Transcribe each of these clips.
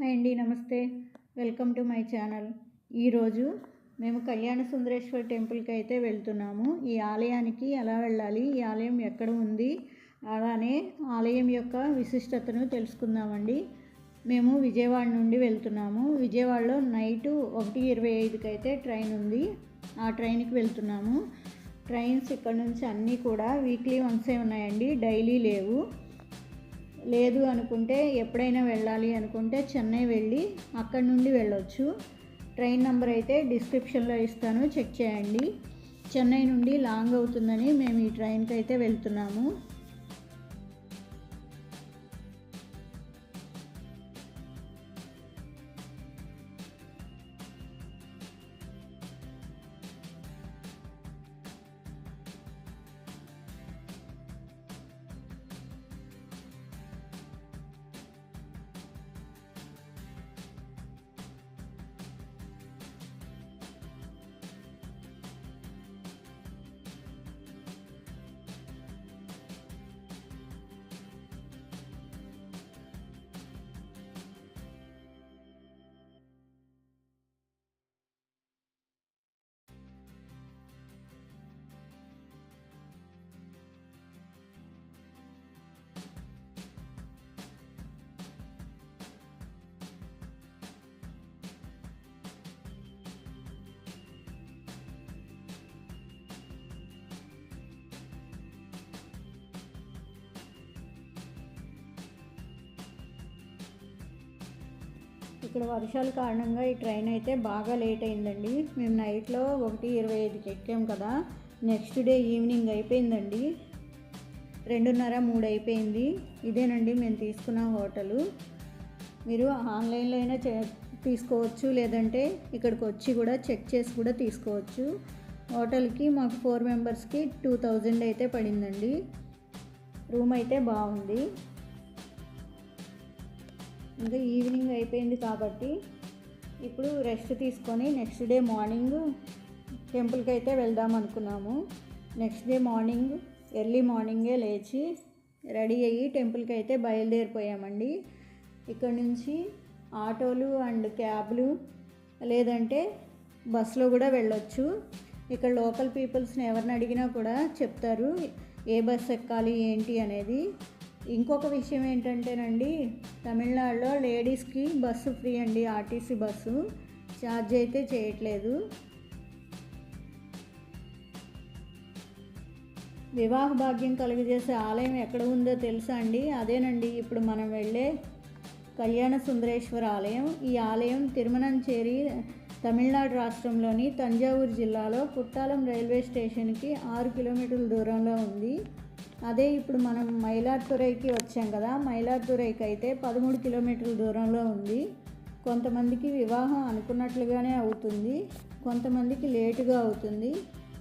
Hi అండి, నమస్తే. Welcome to my channel. ఈరోజు మేము కళ్యాణ సుందరేశ్వర్ టెంపుల్కి అయితే వెళ్తున్నాము. ఈ ఆలయానికి ఎలా వెళ్ళాలి, ఈ ఆలయం ఎక్కడ ఉంది, అలానే ఆలయం యొక్క విశిష్టతను తెలుసుకుందామండి. మేము విజయవాడ నుండి వెళ్తున్నాము. విజయవాడలో నైటు 1:25కి అయితే ట్రైన్ ఉంది. ఆ ట్రైన్కి వెళ్తున్నాము. ట్రైన్స్ ఇక్కడ నుంచి అన్నీ కూడా వీక్లీ వన్సే ఉన్నాయండి, డైలీ లేవు. లేదు అనుకుంటే ఎప్పుడైనా వెళ్ళాలి అనుకుంటే చెన్నై వెళ్ళి అక్కడి నుండి వెళ్ళొచ్చు. ట్రైన్ నెంబర్ అయితే డిస్క్రిప్షన్లో ఇస్తాను, చెక్ చేయండి. చెన్నై నుండి లాంగ్ అవుతుందని మేము ఈ ట్రైన్కి అయితే వెళ్తున్నాము. ఇక్కడ వర్షాల కారణంగా ఈ ట్రైన్ అయితే బాగా లేట్ అయిందండి. మేము నైట్లో 1:25కి ఎక్కాం కదా, నెక్స్ట్ డే ఈవినింగ్ అయిపోయిందండి. 2:30-3 అయిపోయింది. ఇదేనండి మేము తీసుకున్న హోటలు. మీరు ఆన్లైన్లో అయినా తీసుకోవచ్చు, లేదంటే ఇక్కడికి వచ్చి కూడా చెక్ చేసి కూడా తీసుకోవచ్చు. హోటల్కి మాకు 4 మెంబర్స్కి 2000 అయితే పడిందండి. రూమ్ అయితే బాగుంది. ఇంకా ఈవినింగ్ అయిపోయింది కాబట్టి ఇప్పుడు రెస్ట్ తీసుకొని నెక్స్ట్ డే మార్నింగ్ టెంపుల్కి అయితే వెళ్దాం అనుకున్నాము. నెక్స్ట్ డే మార్నింగ్ ఎర్లీ మార్నింగే లేచి రెడీ అయ్యి టెంపుల్కి అయితే బయలుదేరిపోయామండి. ఇక్కడ నుంచి ఆటోలు అండ్ క్యాబ్లు లేదంటే బస్సులో కూడా వెళ్ళొచ్చు. ఇక్కడ లోకల్ పీపుల్స్ని ఎవరిని అడిగినా కూడా చెప్తారు ఏ బస్ ఎక్కాలి ఏంటి అనేది. ఇంకొక విషయం ఏంటంటేనండి, తమిళనాడులో లేడీస్కి బస్సు ఫ్రీ అండి, ఆర్టీసీ బస్సు. ఛార్జ్ అయితే చేయట్లేదు. వివాహ భాగ్యం కలుగజేసే ఆలయం ఎక్కడ ఉందో తెలుసా అండి? అదేనండి ఇప్పుడు మనం వెళ్ళే కళ్యాణ సుందరేశ్వర ఆలయం. ఈ ఆలయం తిరుమనంచేరి, తమిళనాడు రాష్ట్రంలోని తంజావూరు జిల్లాలో కుట్టాలం రైల్వే స్టేషన్కి 6 కిలోమీటర్ల దూరంలో ఉంది. అదే ఇప్పుడు మనం మైలార్తురైకి వచ్చాం కదా, మైలార్తురైకి అయితే 13 కిలోమీటర్ల దూరంలో ఉంది. కొంతమందికి వివాహం అనుకున్నట్లుగానే అవుతుంది, కొంతమందికి లేటుగా అవుతుంది.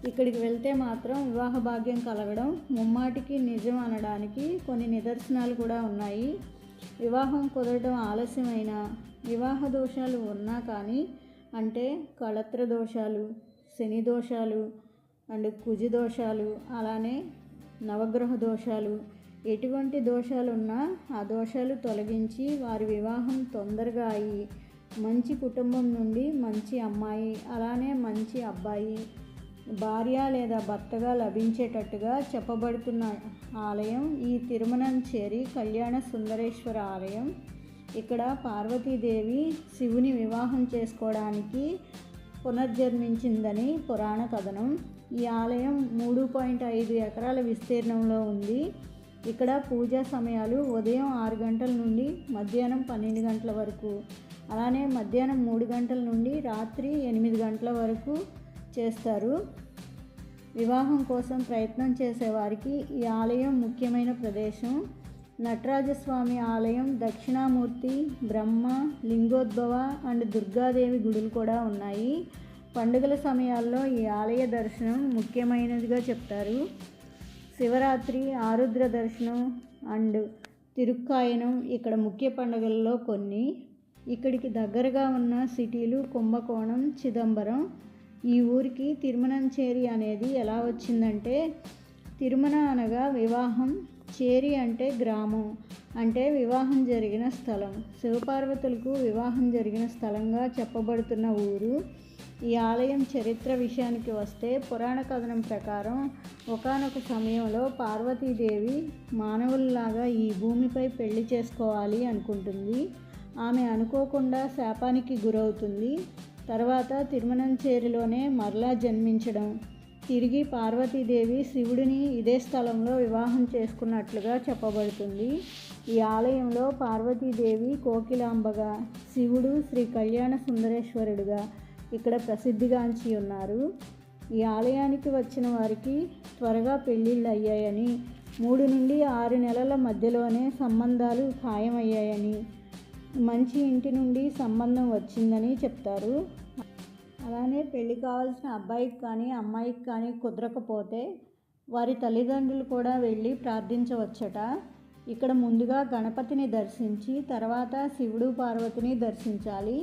ఇక్కడికి వెళ్తే మాత్రం వివాహ భాగ్యం కలగడం ముమ్మాటికి నిజం అనడానికి కొన్ని నిదర్శనాలు కూడా ఉన్నాయి. వివాహం కుదరడం ఆలస్యమైన, వివాహ దోషాలు ఉన్నా కానీ, అంటే కళత్ర దోషాలు, శని దోషాలు అండ్ కుజి దోషాలు, అలానే నవగ్రహ దోషాలు, ఎటువంటి దోషాలు ఉన్నా ఆ దోషాలు తొలగించి వారి వివాహం తొందరగా అయ్యి మంచి కుటుంబం నుండి మంచి అమ్మాయి, అలానే మంచి అబ్బాయి, భార్య లేదా భర్తగా లభించేటట్టుగా చెప్పబడుతున్న ఆలయం ఈ తిరుమనంచేరి కళ్యాణ సుందరేశ్వర ఆలయం. ఇక్కడ పార్వతీదేవి శివుని వివాహం చేసుకోవడానికి పునర్జన్మించిందని పురాణ కథనం. ఈ ఆలయం 3.5 ఎకరాల విస్తీర్ణంలో ఉంది. ఇక్కడ పూజా సమయాలు ఉదయం 6 గంటల నుండి మధ్యాహ్నం 12 గంటల వరకు, అలానే మధ్యాహ్నం 3 గంటల నుండి రాత్రి 8 గంటల వరకు చేస్తారు. వివాహం కోసం ప్రయత్నం చేసేవారికి ఈ ఆలయం ముఖ్యమైన ప్రదేశం. నటరాజస్వామి ఆలయం, దక్షిణామూర్తి, బ్రహ్మ, లింగోద్భవ అండ్ దుర్గాదేవి గుడులు కూడా ఉన్నాయి. పండుగల సమయాల్లో ఈ ఆలయ దర్శనం ముఖ్యమైనదిగా చెప్తారు. శివరాత్రి, ఆరుద్ర దర్శనం అండ్ తిరుక్కాయనం ఇక్కడ ముఖ్య పండుగల్లో కొన్ని. ఇక్కడికి దగ్గరగా ఉన్న సిటీలు కుంభకోణం, చిదంబరం. ఈ ఊరికి తిరుమనంచేరి అనేది ఎలా వచ్చిందంటే, తిరుమల అనగా వివాహం, చేరి అంటే గ్రామం, అంటే వివాహం జరిగిన స్థలం. శివపార్వతులకు వివాహం జరిగిన స్థలంగా చెప్పబడుతున్న ఊరు. ఈ ఆలయం చరిత్ర విషయానికి వస్తే పురాణ కథనం ప్రకారం ఒకానొక సమయంలో పార్వతీదేవి మానవుల్లాగా ఈ భూమిపై పెళ్లి చేసుకోవాలి అనుకుంటుంది. ఆమె అనుకోకుండా శాపానికి గురవుతుంది. తర్వాత తిరుమనంచేరిలోనే మరలా జన్మించడం, తిరిగి పార్వతీదేవి శివుడిని ఇదే స్థలంలో వివాహం చేసుకున్నట్లుగా చెప్పబడుతుంది. ఈ ఆలయంలో పార్వతీదేవి కోకిలాంబగా, శివుడు శ్రీ కళ్యాణ సుందరేశ్వరుడుగా ఇక్కడ ప్రసిద్ధిగాంచి ఉన్నారు. ఈ ఆలయానికి వచ్చిన వారికి త్వరగా పెళ్ళిళ్ళు అయ్యాయని, 3 నుండి 6 నెలల మధ్యలోనే సంబంధాలు ఖాయమయ్యాయని, మంచి ఇంటి నుండి సంబంధం వచ్చిందని చెప్తారు. అలానే పెళ్ళి కావాల్సిన అబ్బాయికి కానీ అమ్మాయికి కానీ కుదరకపోతే వారి తల్లిదండ్రులు కూడా వెళ్ళి ప్రార్థించవచ్చట. ఇక్కడ ముందుగా గణపతిని దర్శించి తర్వాత శివుడు పార్వతిని దర్శించాలి.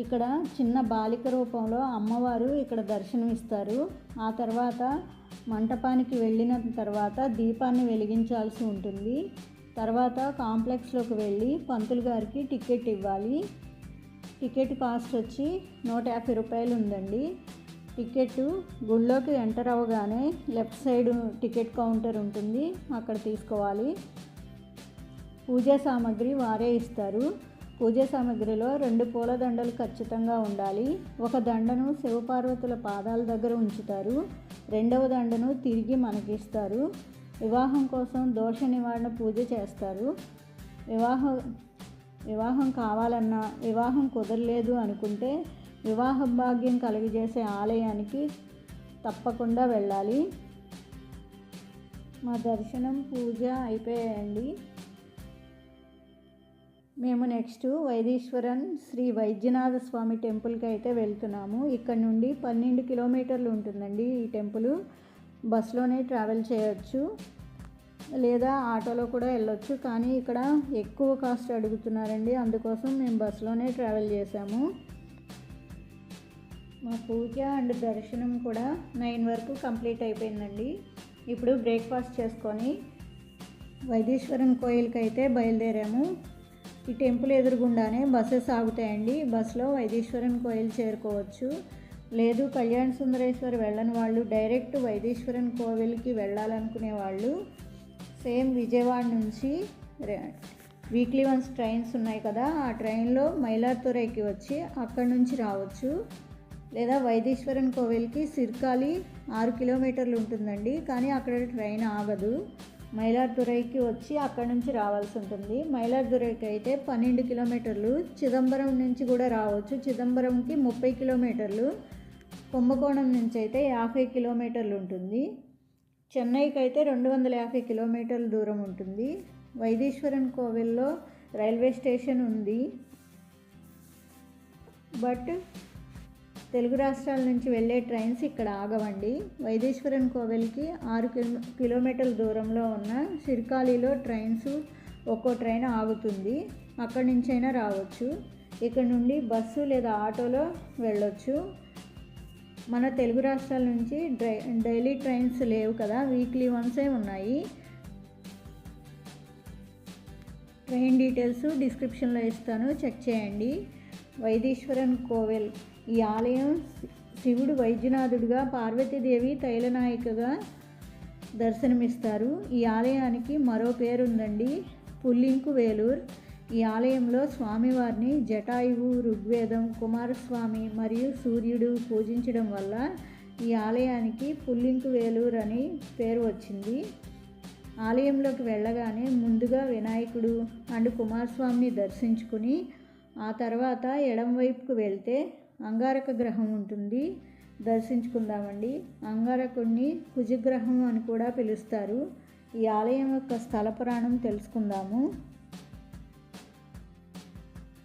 ఇక్కడ చిన్న బాలిక రూపంలో అమ్మవారు ఇక్కడ దర్శనమిస్తారు. ఆ తర్వాత మంటపానికి వెళ్ళిన తర్వాత దీపాన్ని వెలిగించాల్సి ఉంటుంది. తర్వాత కాంప్లెక్స్లోకి వెళ్ళి పంతులు గారికి టికెట్ ఇవ్వాలి. టికెట్ కాస్ట్ వచ్చి 150 రూపాయలు ఉందండి. టికెట్ గుళ్ళోకి ఎంటర్ అవ్వగానే లెఫ్ట్ సైడ్ టికెట్ కౌంటర్ ఉంటుంది, అక్కడ తీసుకోవాలి. పూజా సామాగ్రి వారే ఇస్తారు. పూజా సామాగ్రిలో 2 పూలదండలు ఖచ్చితంగా ఉండాలి. ఒక దండను శివపార్వతుల పాదాల దగ్గర ఉంచుతారు, రెండవ దండను తిరిగి మనకిస్తారు. వివాహం కోసం దోష నివారణ పూజ చేస్తారు. వివాహం కావాలన్నా, వివాహం కుదరలేదు అనుకుంటే వివాహ భాగ్యం కలిగజేసే ఆలయానికి తప్పకుండా వెళ్ళాలి. మా దర్శనం పూజ అయిపోయాయండి. మేము నెక్స్ట్ వైదీశ్వరన్ శ్రీ వైద్యనాథ స్వామి టెంపుల్కి అయితే వెళ్తున్నాము. ఇక్కడ నుండి 12 కిలోమీటర్లు ఉంటుందండి ఈ టెంపుల్. బస్లోనే ట్రావెల్ చేయొచ్చు లేదా ఆటోలో కూడా వెళ్ళొచ్చు, కానీ ఇక్కడ ఎక్కువ కాస్ట్ అడుగుతున్నారండి, అందుకోసం మేము బస్లోనే ట్రావెల్ చేసాము. మా పూజ అండ్ దర్శనం కూడా 9 వరకు కంప్లీట్ అయిపోయిందండి. ఇప్పుడు బ్రేక్ఫాస్ట్ చేసుకొని వైదీశ్వరన్ కోయిల్కి అయితే బయలుదేరాము. ఈ టెంపుల్ ఎదురుగుండానే బస్సెస్ ఆగుతాయండి. బస్సులో వైదీశ్వరన్ కోయిల్ చేరుకోవచ్చు. లేదు కళ్యాణ సుందరేశ్వర్ వెళ్ళని వాళ్ళు డైరెక్ట్ వైదీశ్వరన్ కోవిల్కి వెళ్ళాలనుకునే వాళ్ళు సేమ్ విజయవాడ నుంచి వీక్లీ వన్స్ ట్రైన్స్ ఉన్నాయి కదా, ఆ ట్రైన్లో మైలార్తురైకి వచ్చి అక్కడి నుంచి రావచ్చు. లేదా వైదీశ్వరన్ కోవిల్కి సిర్కాలి 6 కిలోమీటర్లు ఉంటుందండి, కానీ అక్కడ ట్రైన్ ఆగదు. మైలార్తురైకి వచ్చి అక్కడి నుంచి రావాల్సి ఉంటుంది. మైలార్తురైకి అయితే 12 కిలోమీటర్లు. చిదంబరం నుంచి కూడా రావచ్చు. చిదంబరంకి 30 కిలోమీటర్లు. కుంభకోణం నుంచి అయితే 50 కిలోమీటర్లు ఉంటుంది. చెన్నైకి అయితే 250 కిలోమీటర్ల దూరం ఉంటుంది. వైదీశ్వరన్ కోవిల్లో రైల్వే స్టేషన్ ఉంది, బట్ తెలుగు రాష్ట్రాల నుంచి వెళ్ళే ట్రైన్స్ ఇక్కడ ఆగవండి. వైదీశ్వరన్ కోవిల్కి 6 కిలోమీటర్ల దూరంలో ఉన్న సిర్కాలిలో ట్రైన్స్ ఒక్కో ట్రైన్ ఆగుతుంది, అక్కడి నుంచైనా రావచ్చు. ఇక్కడ నుండి బస్సు లేదా ఆటోలో వెళ్ళొచ్చు. మన తెలుగు రాష్ట్రాల నుంచి డైలీ ట్రైన్స్ లేవు కదా, వీక్లీ వన్సే ఉన్నాయి. ట్రైన్ డీటెయిల్స్ డిస్క్రిప్షన్లో ఇస్తాను, చెక్ చేయండి. వైదీశ్వరన్ కోవిల్ ఈ ఆలయం శివుడు వైద్యనాథుడిగా, పార్వతీదేవి తైలనాయికగా దర్శనమిస్తారు. ఈ ఆలయానికి మరో పేరుందండి, పుల్లింకు వేలూర్. ఈ ఆలయంలో స్వామివారిని జటాయువు, ఋగ్వేదం, కుమారస్వామి మరియు సూర్యుడు పూజించడం వల్ల ఈ ఆలయానికి పుల్లింకు వేలూర్ అని పేరు వచ్చింది. ఆలయంలోకి వెళ్ళగానే ముందుగా వినాయకుడు అండ్ కుమారస్వామిని దర్శించుకుని ఆ తర్వాత ఎడంవైపుకు వెళ్తే అంగారక గ్రహం ఉంటుంది, దర్శించుకుందామండి. అంగారకుడిని కుజగ్రహం అని కూడా పిలుస్తారు. ఈ ఆలయం యొక్క స్థల పురాణం తెలుసుకుందాము.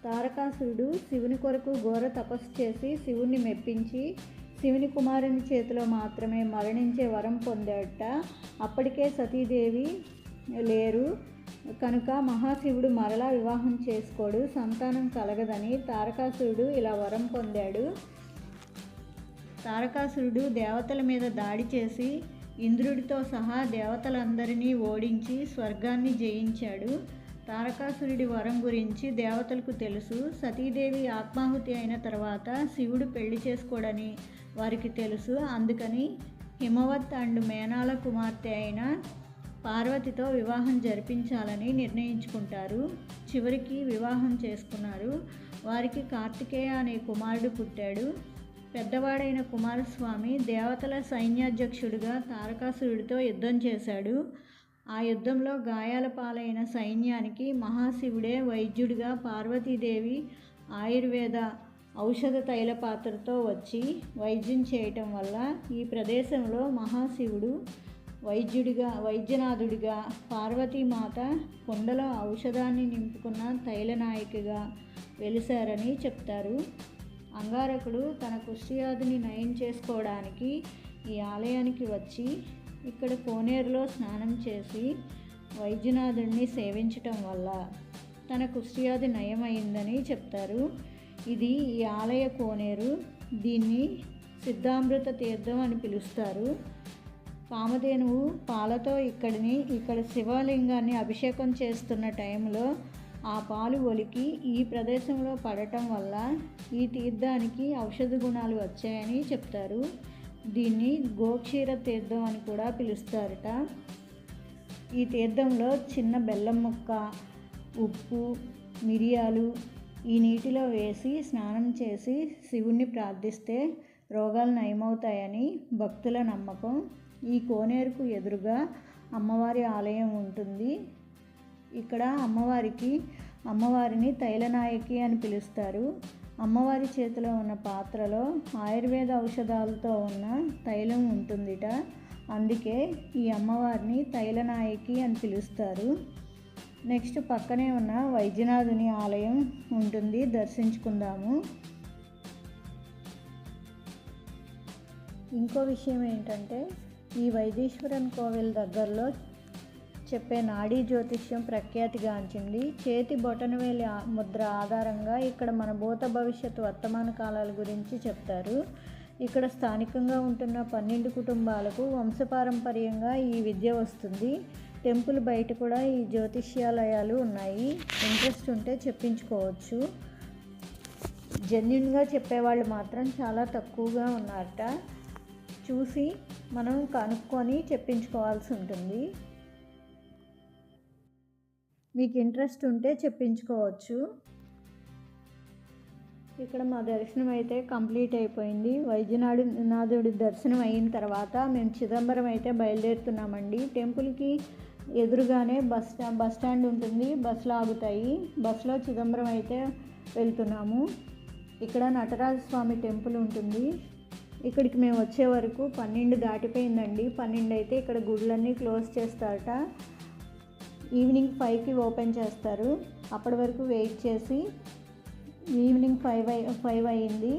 తారకాసురుడు శివుని కొరకు ఘోర తపస్సు చేసి శివుణ్ణి మెప్పించి శివుని కుమారుని చేతిలో మాత్రమే మరణించే వరం పొందాడట. అప్పటికే సతీదేవి లేరు కనుక మహాశివుడు మరలా వివాహం చేసుకోడు, సంతానం కలగదని తారకాసురుడు ఇలా వరం పొందాడు. తారకాసురుడు దేవతల మీద దాడి చేసి ఇంద్రుడితో సహా దేవతలందరినీ ఓడించి స్వర్గాన్ని జయించాడు. తారకాసురుడి వరం గురించి దేవతలకు తెలుసు. సతీదేవి ఆత్మాహుతి అయిన తర్వాత శివుడు పెళ్లి చేసుకోడని వారికి తెలుసు. అందుకని హిమవత్ అండ్ మేనాల కుమార్తె అయిన పార్వతితో వివాహం జరిపించాలని నిర్ణయించుకుంటారు. చివరికి వివాహం చేసుకున్నారు. వారికి కార్తికేయ అనే కుమారుడు పుట్టాడు. పెద్దవాడైన కుమారస్వామి దేవతల సైన్యాధ్యక్షుడిగా తారకాసురుడితో యుద్ధం చేశాడు. ఆ యుద్ధంలో గాయాల పాలైన సైన్యానికి మహాశివుడే వైద్యుడిగా పార్వతీదేవి ఆయుర్వేద ఔషధ తైల పాత్రతో వచ్చి వైద్యం చేయటం వల్ల ఈ ప్రదేశంలో మహాశివుడు వైద్యనాథుడిగా, పార్వతీమాత కుండలో ఔషధాన్ని నింపుకున్న తైలనాయకిగా వెలిశారని చెప్తారు. అంగారకుడు తన కుష్ఠవ్యాధిని నయం చేసుకోవడానికి ఈ ఆలయానికి వచ్చి ఇక్కడ కోనేరులో స్నానం చేసి వైద్యనాథుడిని సేవించటం వల్ల తన కుష్ఠవ్యాధి నయమైందని చెప్తారు. ఇది ఈ ఆలయ కోనేరు. దీన్ని సిద్ధామృత తీర్థం అని పిలుస్తారు. కామధేనువు పాలతో ఇక్కడ శివలింగాన్ని అభిషేకం చేస్తున్న టైంలో ఆ పాలు ఒలికి ఈ ప్రదేశంలో పడటం వల్ల ఈ తీర్థానికి ఔషధ గుణాలు వచ్చాయని చెప్తారు. దీన్ని గోక్షీర తీర్థం అని కూడా పిలుస్తారట. ఈ తీర్థంలో చిన్న బెల్లం ముక్క, ఉప్పు, మిరియాలు ఈ నీటిలో వేసి స్నానం చేసి శివుణ్ణి ప్రార్థిస్తే రోగాలు నయమవుతాయని భక్తుల నమ్మకం. ఈ కోనేరుకు ఎదురుగా అమ్మవారి ఆలయం ఉంటుంది. ఇక్కడ అమ్మవారిని తైలనాయకి అని పిలుస్తారు. అమ్మవారి చేతిలో ఉన్న పాత్రలో ఆయుర్వేద ఔషధాలతో ఉన్న తైలం ఉంటుందిట. అందుకే ఈ అమ్మవారిని తైలనాయకి అని పిలుస్తారు. నెక్స్ట్ పక్కనే ఉన్న వైద్యనాథుని ఆలయం ఉంటుంది, దర్శించుకుందాము. ఇంకో విషయం ఏంటంటే ఈ వైదీశ్వరన్ కోవెల్ దగ్గరలో చెప్పే నాడీ జ్యోతిష్యం ప్రఖ్యాతిగాంచింది. చేతి బొటనవేలి ముద్ర ఆధారంగా ఇక్కడ మన భూత భవిష్యత్ వర్తమాన కాలాల గురించి చెప్తారు. ఇక్కడ స్థానికంగా ఉంటున్న 12 కుటుంబాలకు వంశపారంపర్యంగా ఈ విద్య వస్తుంది. టెంపుల్ బయట కూడా ఈ జ్యోతిష్యాలయాలు ఉన్నాయి. ఇంట్రెస్ట్ ఉంటే చెప్పించుకోవచ్చు. జెన్యున్గా చెప్పేవాళ్ళు మాత్రం చాలా తక్కువగా ఉన్నారట. చూసి మనం కనుక్కొని చెప్పించుకోవాల్సి ఉంటుంది. మీకు ఇంట్రెస్ట్ ఉంటే చెప్పించుకోవచ్చు. ఇక్కడ మా దర్శనం అయితే కంప్లీట్ అయిపోయింది. వైద్యనాథుడి దర్శనం అయిన తర్వాత మేము చిదంబరం అయితే బయలుదేరుతున్నామండి. టెంపుల్కి ఎదురుగానే బస్ స్టాండ్ ఉంటుంది. బస్సులు ఆగుతాయి. బస్సులో చిదంబరం అయితే వెళ్తున్నాము. ఇక్కడ నటరాజస్వామి టెంపుల్ ఉంటుంది. ఇక్కడికి మేము వచ్చే వరకు 12 దాటిపోయిందండి. 12 అయితే ఇక్కడ గుళ్ళన్నీ క్లోజ్ చేస్తారట. ఈవినింగ్ 5కి ఓపెన్ చేస్తారు. అప్పటి వరకు వెయిట్ చేసి ఈవినింగ్ 5 అయ్యింది.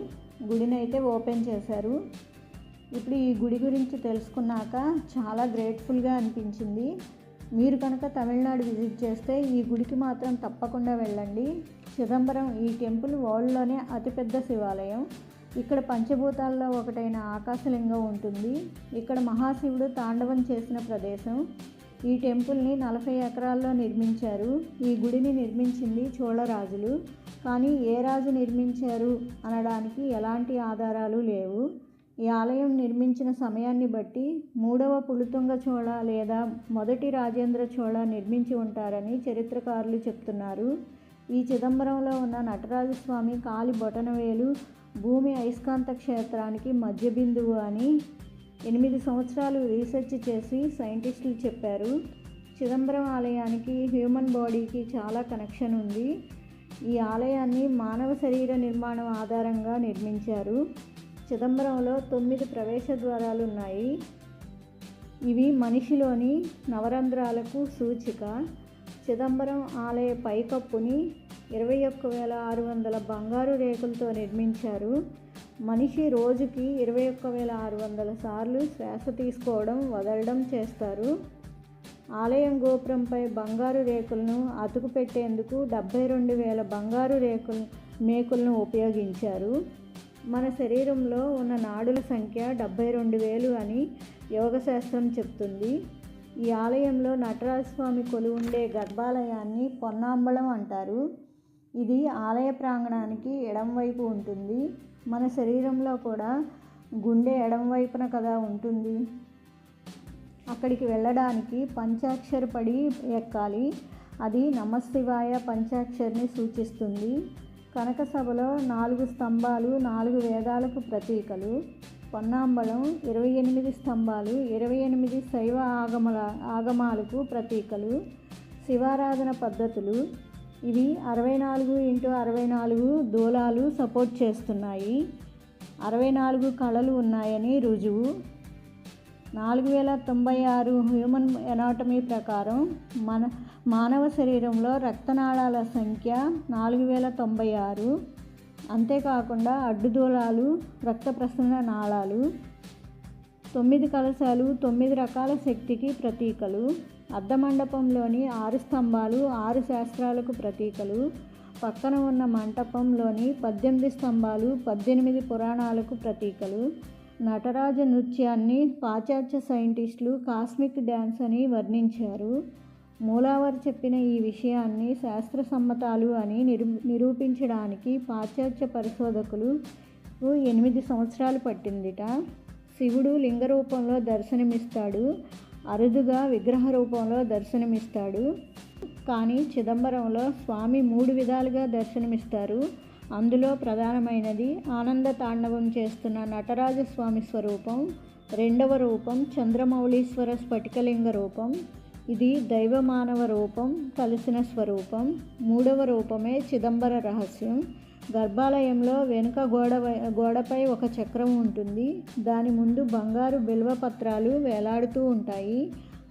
గుడిని అయితే ఓపెన్ చేశారు. ఇప్పుడు ఈ గుడి గురించి తెలుసుకున్నాక చాలా గ్రేట్ఫుల్గా అనిపించింది. మీరు కనుక తమిళనాడు విజిట్ చేస్తే ఈ గుడికి మాత్రం తప్పకుండా వెళ్ళండి. చిదంబరం ఈ టెంపుల్ వరల్డ్లోనే అతిపెద్ద శివాలయం. ఇక్కడ పంచభూతాల్లో ఒకటైన ఆకాశలింగం ఉంటుంది. ఇక్కడ మహాశివుడు తాండవం చేసిన ప్రదేశం. ఈ టెంపుల్ని 40 ఎకరాల్లో నిర్మించారు. ఈ గుడిని నిర్మించింది చోళరాజులు. కానీ ఏ రాజు నిర్మించారు అనడానికి ఎలాంటి ఆధారాలు లేవు. ఈ ఆలయం నిర్మించిన సమయాన్ని బట్టి 3వ పులుతుంగ చోళ లేదా మొదటి రాజేంద్ర చోళ నిర్మించి ఉంటారని చరిత్రకారులు చెప్తున్నారు. ఈ చిదంబరంలో ఉన్న నటరాజస్వామి కాలి బొటనవేలు భూమి అయస్కాంత క్షేత్రానికి మధ్య బిందువు అని 8 సంవత్సరాలు రీసెర్చ్ చేసి సైంటిస్టులు చెప్పారు. చిదంబరం ఆలయానికి హ్యూమన్ బాడీకి చాలా కనెక్షన్ ఉంది. ఈ ఆలయాన్ని మానవ శరీర నిర్మాణం ఆధారంగా నిర్మించారు. చిదంబరంలో 9 ప్రవేశ ద్వారాలు ఉన్నాయి. ఇవి మనిషిలోని నవరంధ్రాలకు సూచిక. చిదంబరం ఆలయ పైకప్పుని 21,600 బంగారు రేకులతో నిర్మించారు. మనిషి రోజుకి 21,600 సార్లు శ్వాస తీసుకోవడం వదలడం చేస్తారు. ఆలయం గోపురంపై బంగారు రేకులను అతుకు పెట్టేందుకు 72,000 బంగారు మేకులను ఉపయోగించారు. మన శరీరంలో ఉన్న నాడుల సంఖ్య 72,000 అని యోగశాస్త్రం చెప్తుంది. ఈ ఆలయంలో నటరాజస్వామి కొలువుండే గర్భాలయాన్ని పొన్నాంబళం అంటారు. ఇది ఆలయ ప్రాంగణానికి ఎడంవైపు ఉంటుంది. మన శరీరంలో కూడా గుండె ఎడంవైపున కదా ఉంటుంది. అక్కడికి వెళ్ళడానికి పంచాక్షర పడి ఎక్కాలి. అది నమశివాయ పంచాక్షరిని సూచిస్తుంది. కనక సభలో 4 స్తంభాలు 4 వేదాలకు ప్రతీకలు. పొన్నాంబళం 28 స్తంభాలు 28 శైవ ఆగమాలకు ప్రతీకలు. శివారాధన పద్ధతులు ఇవి 64x64 దూలాలు సపోర్ట్ చేస్తున్నాయి. 64 కళలు ఉన్నాయని రుజువు. 4096 హ్యూమన్ ఎనాటమీ ప్రకారం మానవ శరీరంలో రక్తనాళాల సంఖ్య 4096. అంతేకాకుండా అడ్డుదూలాలు, రక్త ప్రసరణ నాళాలు. 9 కలశాలు 9 రకాల శక్తికి ప్రతీకలు. అర్ధమండపంలోని 6 స్తంభాలు 6 శాస్త్రాలకు ప్రతీకలు. పక్కన ఉన్న మంటపంలోని 18 స్తంభాలు 18 పురాణాలకు ప్రతీకలు. నటరాజ నృత్యాన్ని పాశ్చాత్య సైంటిస్టులు కాస్మిక్ డ్యాన్స్ అని వర్ణించారు. మూలావర్ చెప్పిన ఈ విషయాన్ని శాస్త్రసమ్మతాలు అని నిరూపించడానికి పాశ్చాత్య పరిశోధకులు 8 సంవత్సరాలు పట్టిందిట. శివుడు లింగ రూపంలో దర్శనమిస్తాడు, అరుదుగా విగ్రహ రూపంలో దర్శనమిస్తాడు. కానీ చిదంబరంలో స్వామి 3 విధాలుగా దర్శనమిస్తారు. అందులో ప్రధానమైనది ఆనంద తాండవం చేస్తున్న నటరాజస్వామి స్వరూపం. 2వ రూపం చంద్రమౌళీశ్వర స్ఫటికలింగ రూపం. ఇది దైవ మానవ రూపం కలిసిన స్వరూపం. 3వ రూపమే చిదంబర రహస్యం. గర్భాలయంలో వెనుక గోడపై ఒక చక్రం ఉంటుంది. దాని ముందు బంగారు బిల్వపత్రాలు వేలాడుతూ ఉంటాయి.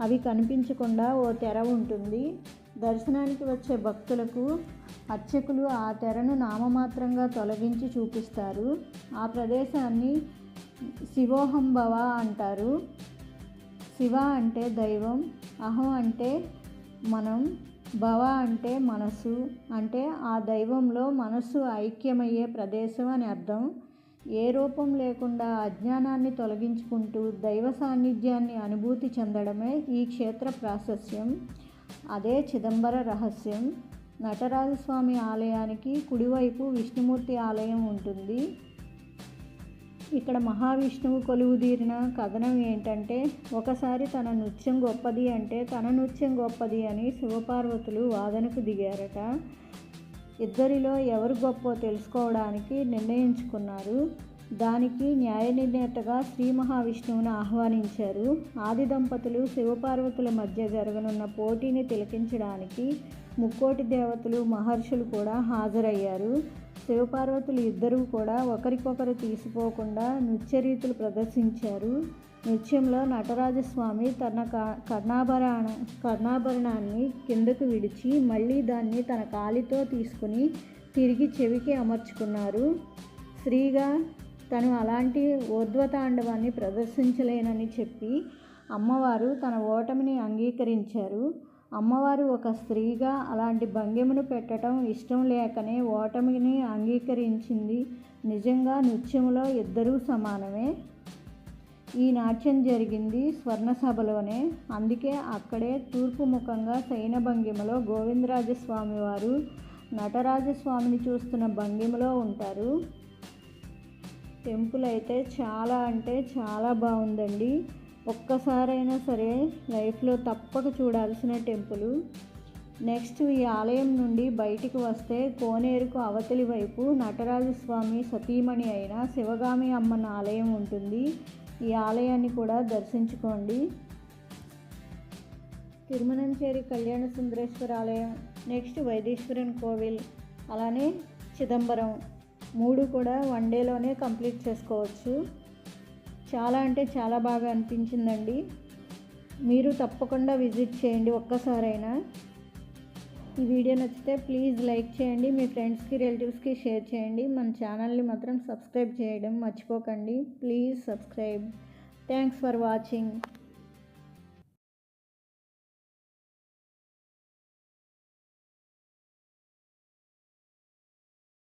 అవి కనిపించకుండా ఓ తెర ఉంటుంది. దర్శనానికి వచ్చే భక్తులకు అర్చకులు ఆ తెరను నామమాత్రంగా తొలగించి చూపిస్తారు. ఆ ప్రదేశాన్ని శివోహంభవ అంటారు. శివ అంటే దైవం, అహం అంటే మనం, భవ అంటే మనసు, అంటే ఆ దైవంలో మనస్సు ఐక్యమయ్యే ప్రదేశం అని అర్థం. ఏ రూపం లేకుండా అజ్ఞానాన్ని తొలగించుకుంటూ దైవ సాన్నిధ్యాన్ని అనుభూతి చెందడమే ఈ క్షేత్ర ప్రాశస్యం. అదే చిదంబర రహస్యం. నటరాజస్వామి ఆలయానికి కుడివైపు విష్ణుమూర్తి ఆలయం ఉంటుంది. ఇక్కడ మహావిష్ణువు కొలువుదీరిన కథనం ఏంటంటే, ఒకసారి తన నృత్యం గొప్పది అంటే తన నృత్యం గొప్పది అని శివపార్వతులు వాదనకు దిగారట. ఇద్దరిలో ఎవరు గొప్పో తెలుసుకోవడానికి నిర్ణయించుకున్నారు. దానికి న్యాయ నిర్ణేతగా శ్రీ మహావిష్ణువును ఆహ్వానించారు. ఆది దంపతులు శివపార్వతుల మధ్య జరగనున్న పోటీని తిలకించడానికి 3,000,000 దేవతలు మహర్షులు కూడా హాజరయ్యారు. శివపార్వతులు ఇద్దరూ కూడా ఒకరికొకరు తీసిపోకుండా నృత్య రీతులు ప్రదర్శించారు. నృత్యంలో నటరాజస్వామి తన కర్ణాభరణాన్ని కిందకు విడిచి మళ్ళీ దాన్ని తన కాలితో తీసుకుని తిరిగి చెవికి అమర్చుకున్నారు. స్త్రీగా తను అలాంటి ఊర్ధ్వతాండవాన్ని ప్రదర్శించలేనని చెప్పి అమ్మవారు తన ఓటమిని అంగీకరించారు. అమ్మవారు ఒక స్త్రీగా అలాంటి భంగిమను పెట్టడం ఇష్టం లేకనే ఓటమిని అంగీకరించింది. నిజంగా నృత్యంలో ఇద్దరూ సమానమే. ఈ నాట్యం జరిగింది స్వర్ణసభలోనే. అందుకే అక్కడే తూర్పు ముఖంగా శయన భంగిమలో గోవిందరాజస్వామి వారు నటరాజస్వామిని చూస్తున్న భంగిమలో ఉంటారు. టెంపుల్ అయితే చాలా బాగుందండి. ఒక్కసారైనా సరే లైఫ్లో తప్పక చూడాల్సిన టెంపుల్. నెక్స్ట్ ఈ ఆలయం నుండి బయటికి వస్తే కోనేరుకు అవతలి వైపు నటరాజస్వామి సతీమణి అయిన శివగామి అమ్మన ఆలయం ఉంటుంది. ఈ ఆలయాన్ని కూడా దర్శించుకోండి. తిరుమనంచేరి కళ్యాణ సుందరేశ్వర ఆలయం, నెక్స్ట్ వైదీశ్వరన్ కోవిల్, అలానే చిదంబరం 3 కూడా 1 డేలోనే కంప్లీట్ చేసుకోవచ్చు. చాలా బాగా అనిపించిందండి. మీరు తప్పకుండా విజిట్ చేయండి ఒక్కసారైనా. ఈ వీడియో నచ్చితే ప్లీజ్ లైక్ చేయండి, మీ ఫ్రెండ్స్కి రిలేటివ్స్కి షేర్ చేయండి. మన ఛానల్ని మాత్రం సబ్స్క్రైబ్ చేయడం మర్చిపోకండి. Please subscribe. Thanks for watching.